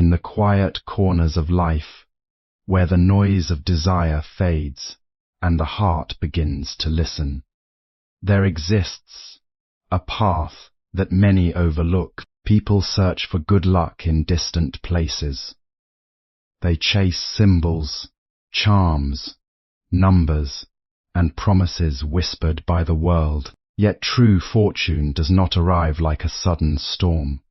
In the quiet corners of life, where the noise of desire fades and the heart begins to listen, there exists a path that many overlook. People search for good luck in distant places. They chase symbols, charms, numbers, and promises whispered by the world. Yet true fortune does not arrive like a sudden storm.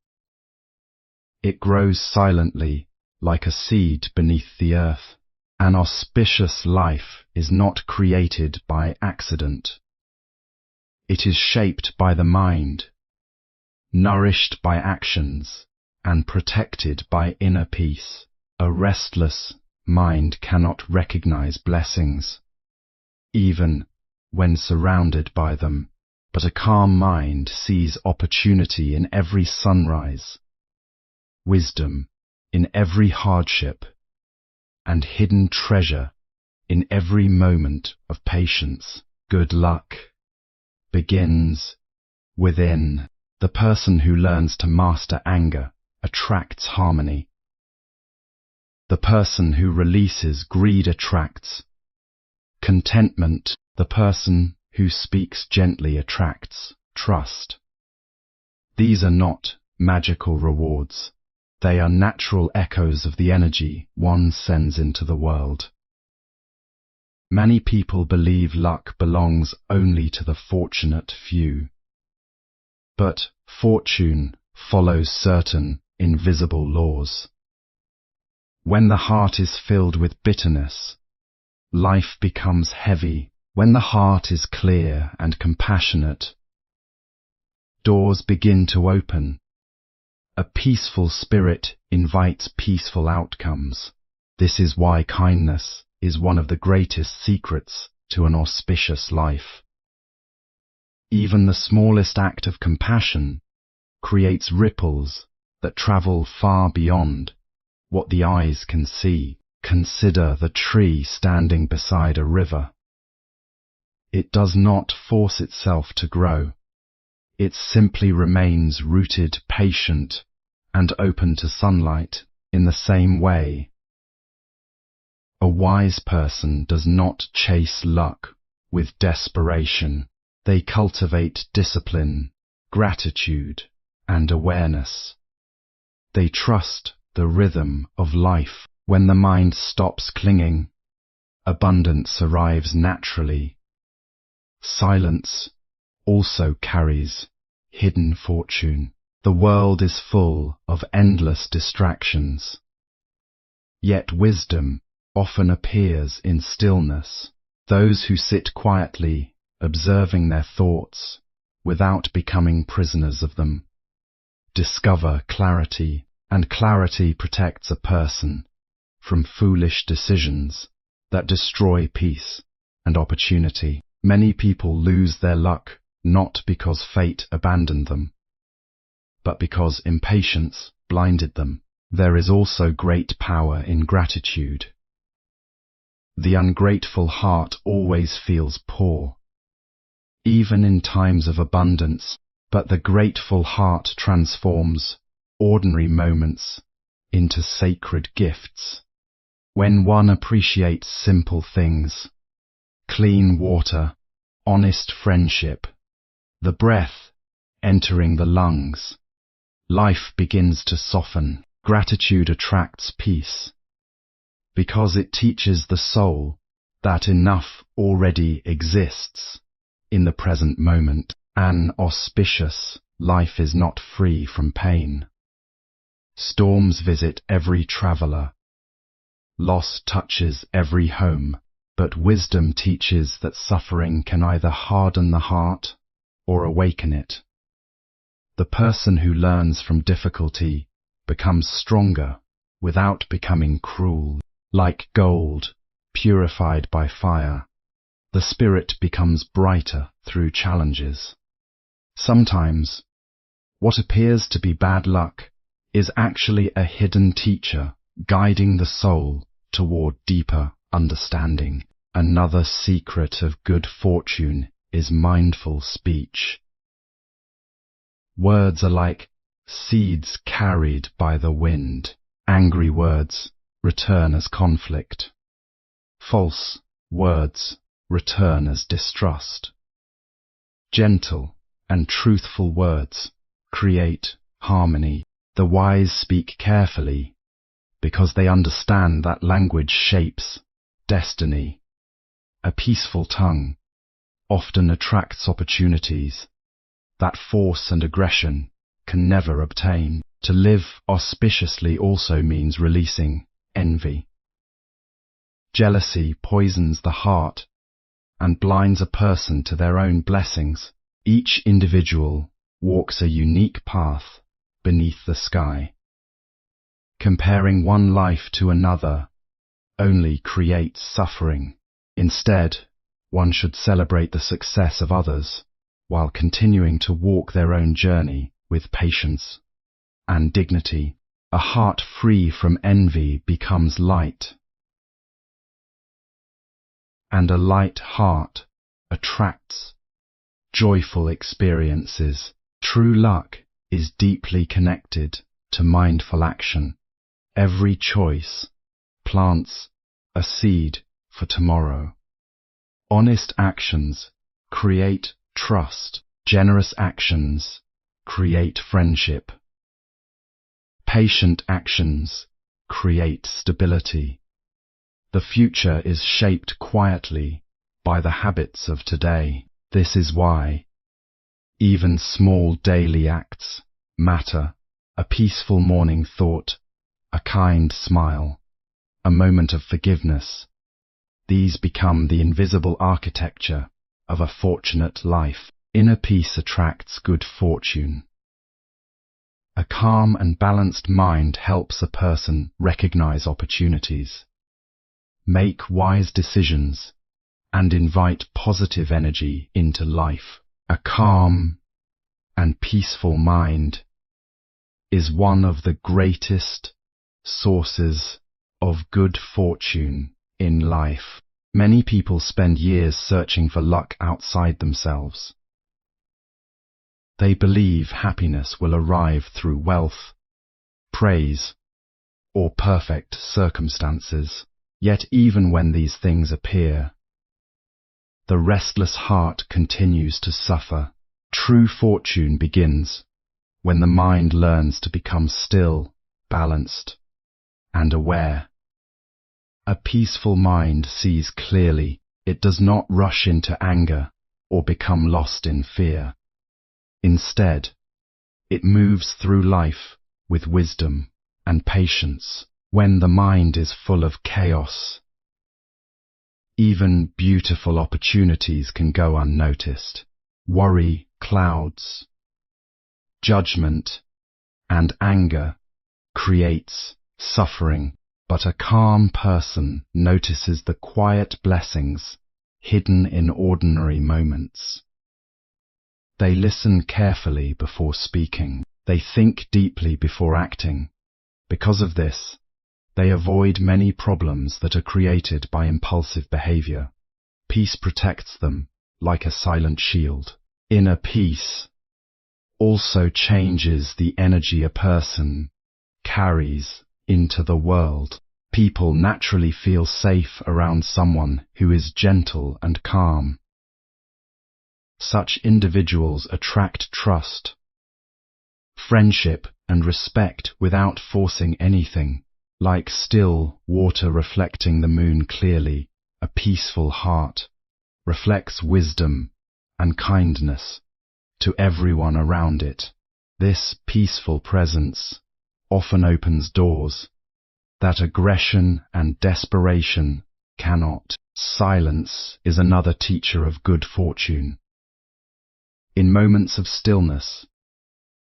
It grows silently, like a seed beneath the earth. An auspicious life is not created by accident. It is shaped by the mind, nourished by actions, and protected by inner peace. A restless mind cannot recognize blessings, even when surrounded by them, but a calm mind sees opportunity in every sunrise, wisdom in every hardship, and hidden treasure in every moment of patience. Good luck begins within. The person who learns to master anger attracts harmony. The person who releases greed attracts contentment. The person who speaks gently attracts trust. These are not magical rewards. They are natural echoes of the energy one sends into the world. Many people believe luck belongs only to the fortunate few. But fortune follows certain invisible laws. When the heart is filled with bitterness, life becomes heavy. When the heart is clear and compassionate, doors begin to open. A peaceful spirit invites peaceful outcomes. This is why kindness is one of the greatest secrets to an auspicious life. Even the smallest act of compassion creates ripples that travel far beyond what the eyes can see. Consider the tree standing beside a river. It does not force itself to grow. It simply remains rooted, patient, and open to sunlight. In the same way, a wise person does not chase luck with desperation. They cultivate discipline, gratitude, and awareness. They trust the rhythm of life. When the mind stops clinging, abundance arrives naturally. Silence also carries hidden fortune. The world is full of endless distractions. Yet wisdom often appears in stillness. Those who sit quietly, observing their thoughts without becoming prisoners of them, discover clarity, and clarity protects a person from foolish decisions that destroy peace and opportunity. Many people lose their luck not because fate abandoned them, but because impatience blinded them. There is also great power in gratitude. The ungrateful heart always feels poor, even in times of abundance, but the grateful heart transforms ordinary moments into sacred gifts. When one appreciates simple things, clean water, honest friendship, the breath entering the lungs, life begins to soften. Gratitude attracts peace, because it teaches the soul that enough already exists in the present moment. An auspicious life is not free from pain. Storms visit every traveler. Loss touches every home, but wisdom teaches that suffering can either harden the heart or awaken it. The person who learns from difficulty becomes stronger without becoming cruel. Like gold, purified by fire, the spirit becomes brighter through challenges. Sometimes, what appears to be bad luck is actually a hidden teacher guiding the soul toward deeper understanding. Another secret of good fortune is mindful speech. Words are like seeds carried by the wind. Angry words return as conflict. False words return as distrust. Gentle and truthful words create harmony. The wise speak carefully because they understand that language shapes destiny. A peaceful tongue often attracts opportunities that force and aggression can never obtain. To live auspiciously also means releasing envy. Jealousy poisons the heart and blinds a person to their own blessings. Each individual walks a unique path beneath the sky. Comparing one life to another only creates suffering. Instead, one should celebrate the success of others while continuing to walk their own journey with patience and dignity. A heart free from envy becomes light, and a light heart attracts joyful experiences. True luck is deeply connected to mindful action. Every choice plants a seed for tomorrow. Honest actions create trust. Generous actions create friendship. Patient actions create stability. The future is shaped quietly by the habits of today. This is why even small daily acts matter. A peaceful morning thought, a kind smile, a moment of forgiveness. These become the invisible architecture of a fortunate life. Inner peace attracts good fortune. A calm and balanced mind helps a person recognize opportunities, make wise decisions, and invite positive energy into life. A calm and peaceful mind is one of the greatest sources of good fortune in life. Many people spend years searching for luck outside themselves. They believe happiness will arrive through wealth, praise, or perfect circumstances. Yet even when these things appear, the restless heart continues to suffer. True fortune begins when the mind learns to become still, balanced, and aware. A peaceful mind sees clearly. It does not rush into anger or become lost in fear. Instead, it moves through life with wisdom and patience. When the mind is full of chaos, even beautiful opportunities can go unnoticed. Worry clouds judgment, and anger creates suffering. But a calm person notices the quiet blessings hidden in ordinary moments. They listen carefully before speaking. They think deeply before acting. Because of this, they avoid many problems that are created by impulsive behavior. Peace protects them like a silent shield. Inner peace also changes the energy a person carries into the world. People naturally feel safe around someone who is gentle and calm. Such individuals attract trust, friendship, and respect without forcing anything. Like still water reflecting the moon clearly, a peaceful heart reflects wisdom and kindness to everyone around it. This peaceful presence often opens doors that aggression and desperation cannot. Silence is another teacher of good fortune. In moments of stillness,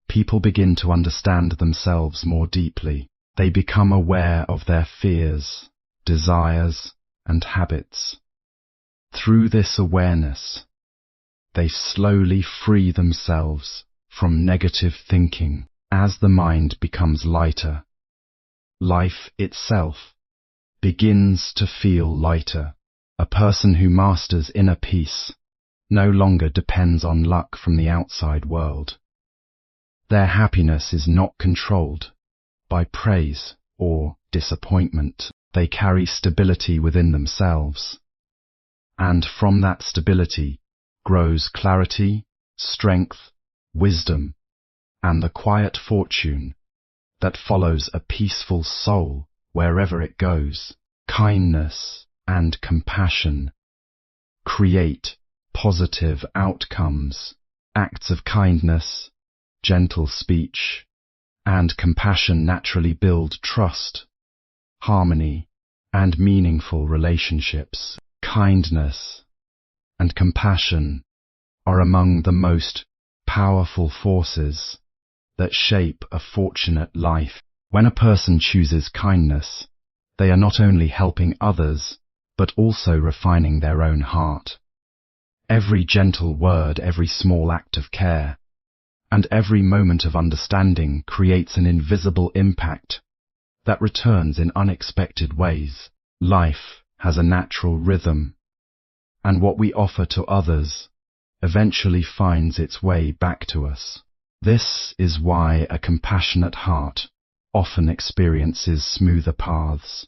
people begin to understand themselves more deeply. They become aware of their fears, desires, and habits. Through this awareness, they slowly free themselves from negative thinking. As the mind becomes lighter, life itself begins to feel lighter. A person who masters inner peace no longer depends on luck from the outside world. Their happiness is not controlled by praise or disappointment. They carry stability within themselves. And from that stability grows clarity, strength, wisdom, and the quiet fortune that follows a peaceful soul wherever it goes. Kindness and compassion create positive outcomes. Acts of kindness, gentle speech, and compassion naturally build trust, harmony, and meaningful relationships. Kindness and compassion are among the most powerful forces that shape a fortunate life. When a person chooses kindness, they are not only helping others, but also refining their own heart. Every gentle word, every small act of care, and every moment of understanding creates an invisible impact that returns in unexpected ways. Life has a natural rhythm, and what we offer to others eventually finds its way back to us. This is why a compassionate heart often experiences smoother paths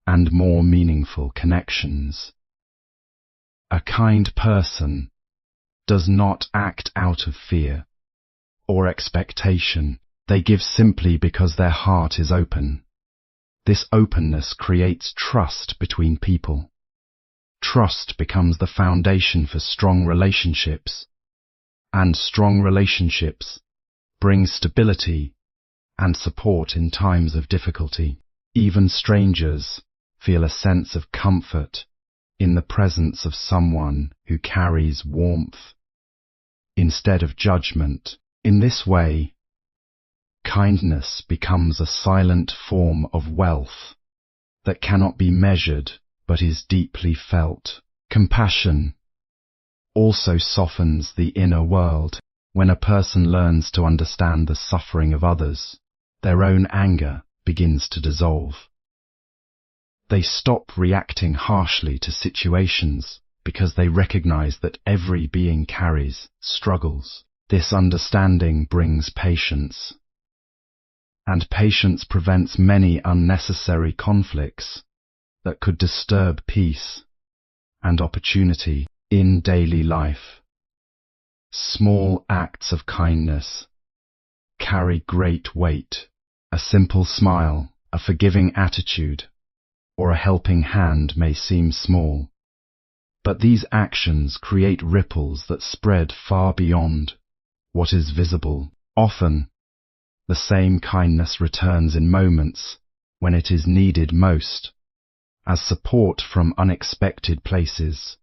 and more meaningful connections. A kind person does not act out of fear or expectation. They give simply because their heart is open. This openness creates trust between people. Trust becomes the foundation for strong relationships, and strong relationships bring stability and support in times of difficulty. Even strangers feel a sense of comfort in the presence of someone who carries warmth instead of judgment. In this way, kindness becomes a silent form of wealth that cannot be measured but is deeply felt. Compassion also softens the inner world. When a person learns to understand the suffering of others, their own anger begins to dissolve. They stop reacting harshly to situations because they recognize that every being carries struggles. This understanding brings patience, and patience prevents many unnecessary conflicts that could disturb peace and opportunity in daily life. Small acts of kindness carry great weight. A simple smile, a forgiving attitude, or a helping hand may seem small, but these actions create ripples that spread far beyond what is visible. Often, the same kindness returns in moments when it is needed most, as support from unexpected places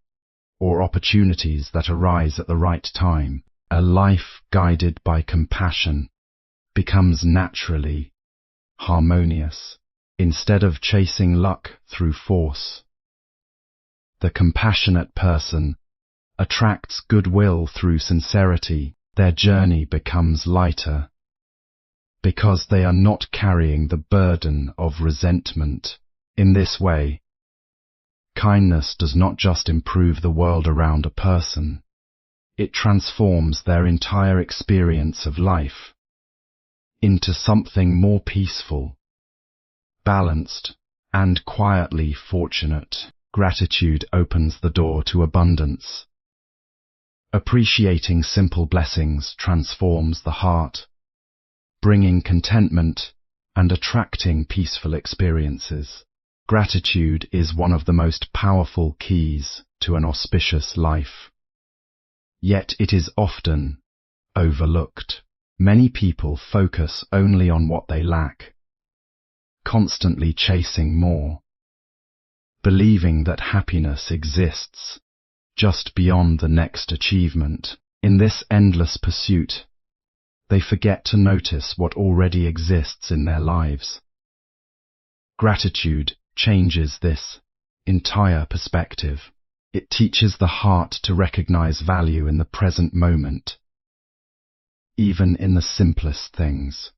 or opportunities that arise at the right time. A life guided by compassion becomes naturally harmonious. Instead of chasing luck through force, the compassionate person attracts goodwill through sincerity. Their journey becomes lighter because they are not carrying the burden of resentment. In this way, kindness does not just improve the world around a person, it transforms their entire experience of life into something more peaceful, balanced, and quietly fortunate. Gratitude opens the door to abundance. Appreciating simple blessings transforms the heart, bringing contentment and attracting peaceful experiences. Gratitude is one of the most powerful keys to an auspicious life. Yet it is often overlooked. Many people focus only on what they lack, constantly chasing more, believing that happiness exists just beyond the next achievement. In this endless pursuit, they forget to notice what already exists in their lives. Gratitude changes this entire perspective. It teaches the heart to recognize value in the present moment, even in the simplest things.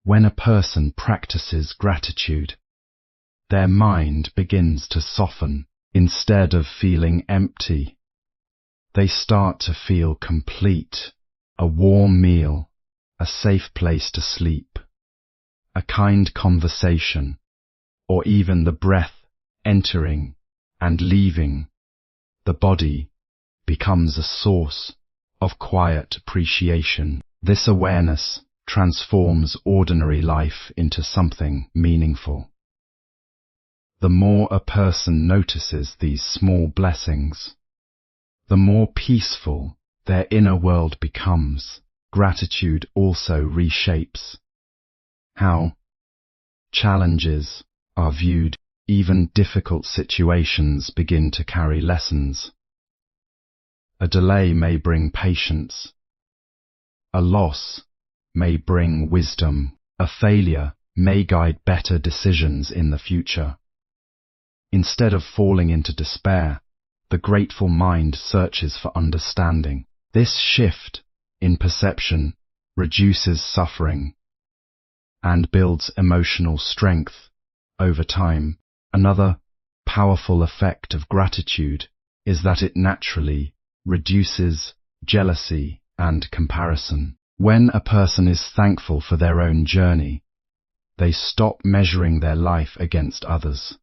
When a person practices gratitude, their mind begins to soften. Instead of feeling empty, they start to feel complete. A warm meal, a safe place to sleep, a kind conversation, or even the breath entering and leaving the body becomes a source of quiet appreciation. This awareness transforms ordinary life into something meaningful. The more a person notices these small blessings, the more peaceful their inner world becomes. Gratitude also reshapes how challenges are viewed. Even difficult situations begin to carry lessons. A delay may bring patience. A loss may bring wisdom. A failure may guide better decisions in the future. Instead of falling into despair, the grateful mind searches for understanding. This shift in perception reduces suffering and builds emotional strength over time. Another powerful effect of gratitude is that it naturally reduces jealousy and comparison. When a person is thankful for their own journey, they stop measuring their life against others.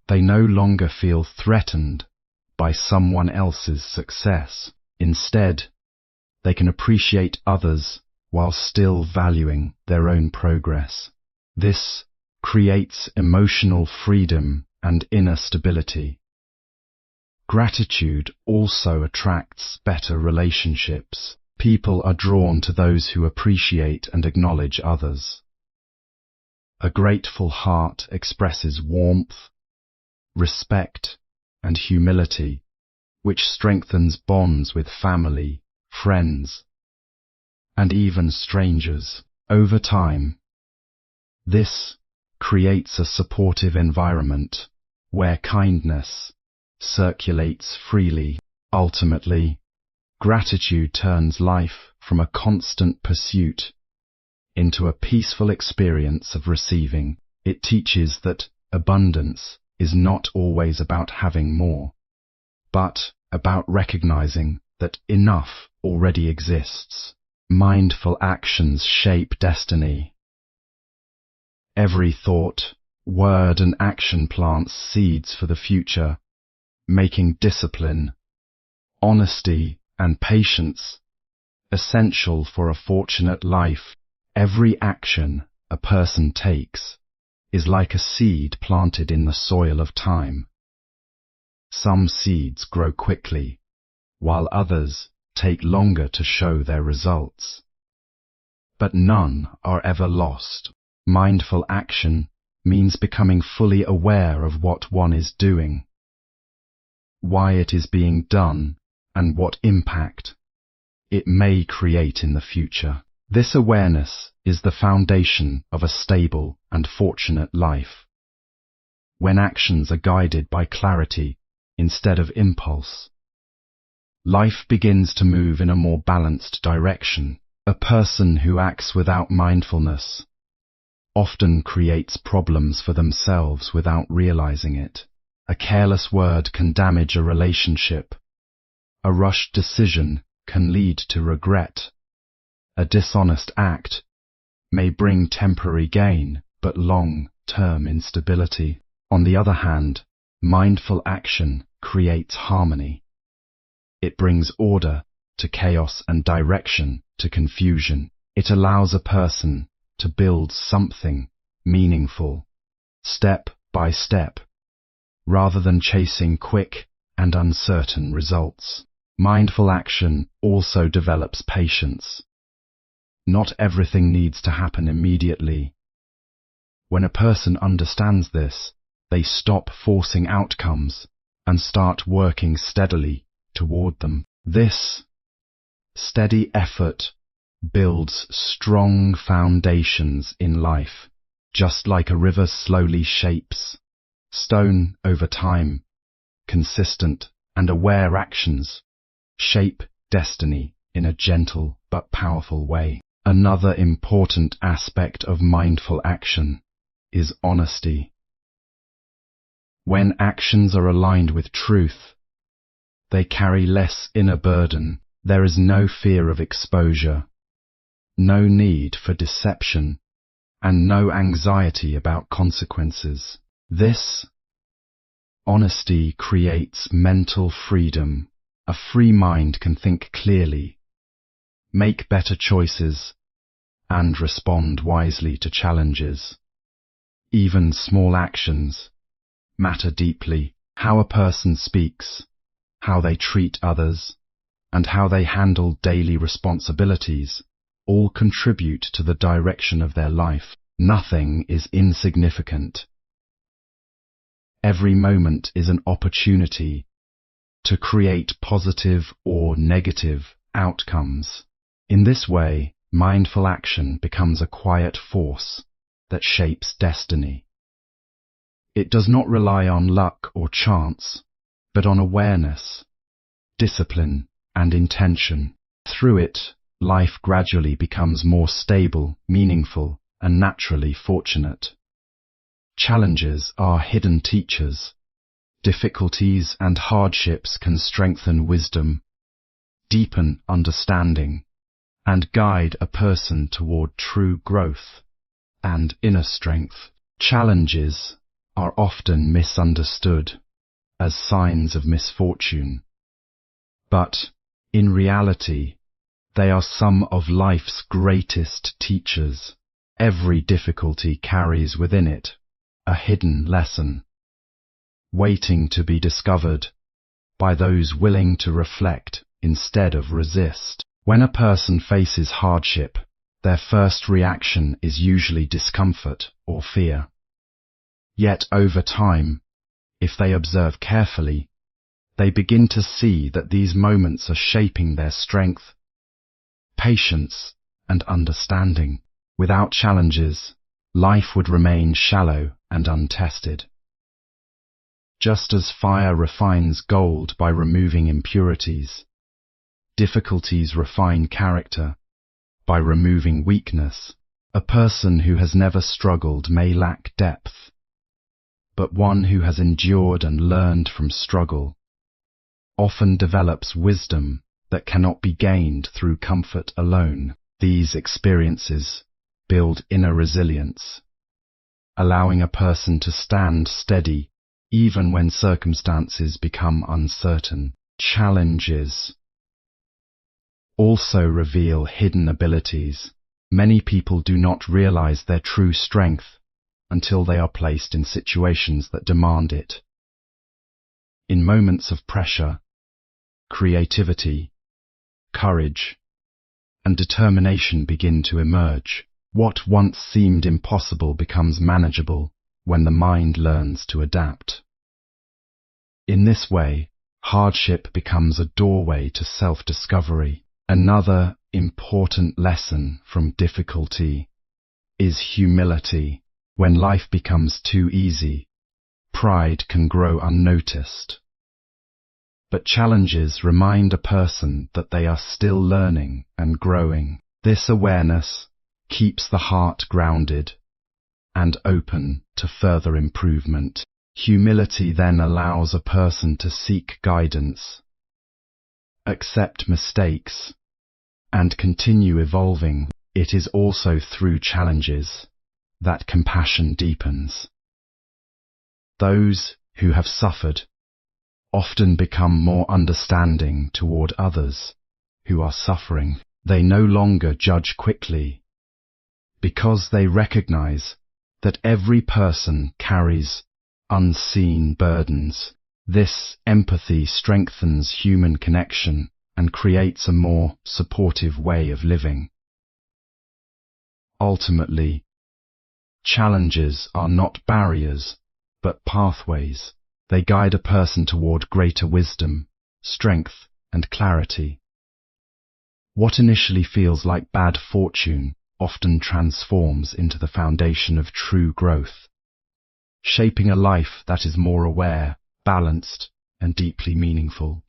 They no longer feel threatened by someone else's success. Instead, they can appreciate others while still valuing their own progress. This creates emotional freedom and inner stability. Gratitude also attracts better relationships. People are drawn to those who appreciate and acknowledge others. A grateful heart expresses warmth, respect, and humility, which strengthens bonds with family, friends, and even strangers. Over time, this creates a supportive environment where kindness circulates freely. Ultimately, gratitude turns life from a constant pursuit into a peaceful experience of receiving. It teaches that abundance is not always about having more, but about recognizing that enough already exists. Mindful actions shape destiny. Every thought, word, and action plants seeds for the future, making discipline, honesty, and patience essential for a fortunate life. Every action a person takes is like a seed planted in the soil of time. Some seeds grow quickly, while others take longer to show their results. But none are ever lost. Mindful action means becoming fully aware of what one is doing, why it is being done, and what impact it may create in the future. This awareness is the foundation of a stable and fortunate life. When actions are guided by clarity instead of impulse, life begins to move in a more balanced direction. A person who acts without mindfulness often creates problems for themselves without realizing it. A careless word can damage a relationship. A rushed decision can lead to regret. A dishonest act may bring temporary gain, but long-term instability. On the other hand, mindful action creates harmony. It brings order to chaos and direction to confusion. It allows a person to build something meaningful, step by step, rather than chasing quick and uncertain results. Mindful action also develops patience. Not everything needs to happen immediately. When a person understands this, they stop forcing outcomes and start working steadily toward them. This steady effort builds strong foundations in life, just like a river slowly shapes stone over time. Consistent and aware actions shape destiny in a gentle but powerful way. Another important aspect of mindful action is honesty. When actions are aligned with truth, they carry less inner burden. There is no fear of exposure, no need for deception, and no anxiety about consequences. This honesty creates mental freedom. A free mind can think clearly, make better choices, and respond wisely to challenges. Even small actions matter deeply. How a person speaks, how they treat others, and how they handle daily responsibilities all contribute to the direction of their life. Nothing is insignificant. Every moment is an opportunity to create positive or negative outcomes. In this way, mindful action becomes a quiet force that shapes destiny. It does not rely on luck or chance, but on awareness, discipline, and intention. Through it, life gradually becomes more stable, meaningful, and naturally fortunate. Challenges are hidden teachers. Difficulties and hardships can strengthen wisdom, deepen understanding, and guide a person toward true growth and inner strength. Challenges are often misunderstood as signs of misfortune, but in reality, they are some of life's greatest teachers. Every difficulty carries within it a hidden lesson, waiting to be discovered by those willing to reflect instead of resist. When a person faces hardship, their first reaction is usually discomfort or fear. Yet over time, if they observe carefully, they begin to see that these moments are shaping their strength, patience, and understanding. Without challenges, life would remain shallow and untested. Just as fire refines gold by removing impurities, difficulties refine character by removing weakness. A person who has never struggled may lack depth, but one who has endured and learned from struggle often develops wisdom that cannot be gained through comfort alone. These experiences build inner resilience, allowing a person to stand steady even when circumstances become uncertain. Challenges also reveal hidden abilities. Many people do not realize their true strength until they are placed in situations that demand it. In moments of pressure, creativity, courage, and determination begin to emerge. What once seemed impossible becomes manageable when the mind learns to adapt. In this way, hardship becomes a doorway to self-discovery. Another important lesson from difficulty is humility. When life becomes too easy, pride can grow unnoticed. But challenges remind a person that they are still learning and growing. This awareness keeps the heart grounded and open to further improvement. Humility then allows a person to seek guidance, accept mistakes, and continue evolving. It is also through challenges that compassion deepens. Those who have suffered often become more understanding toward others who are suffering. They no longer judge quickly because they recognize that every person carries unseen burdens. This empathy strengthens human connection and creates a more supportive way of living. Ultimately, challenges are not barriers, but pathways. They guide a person toward greater wisdom, strength, and clarity. What initially feels like bad fortune often transforms into the foundation of true growth, shaping a life that is more aware, balanced, and deeply meaningful.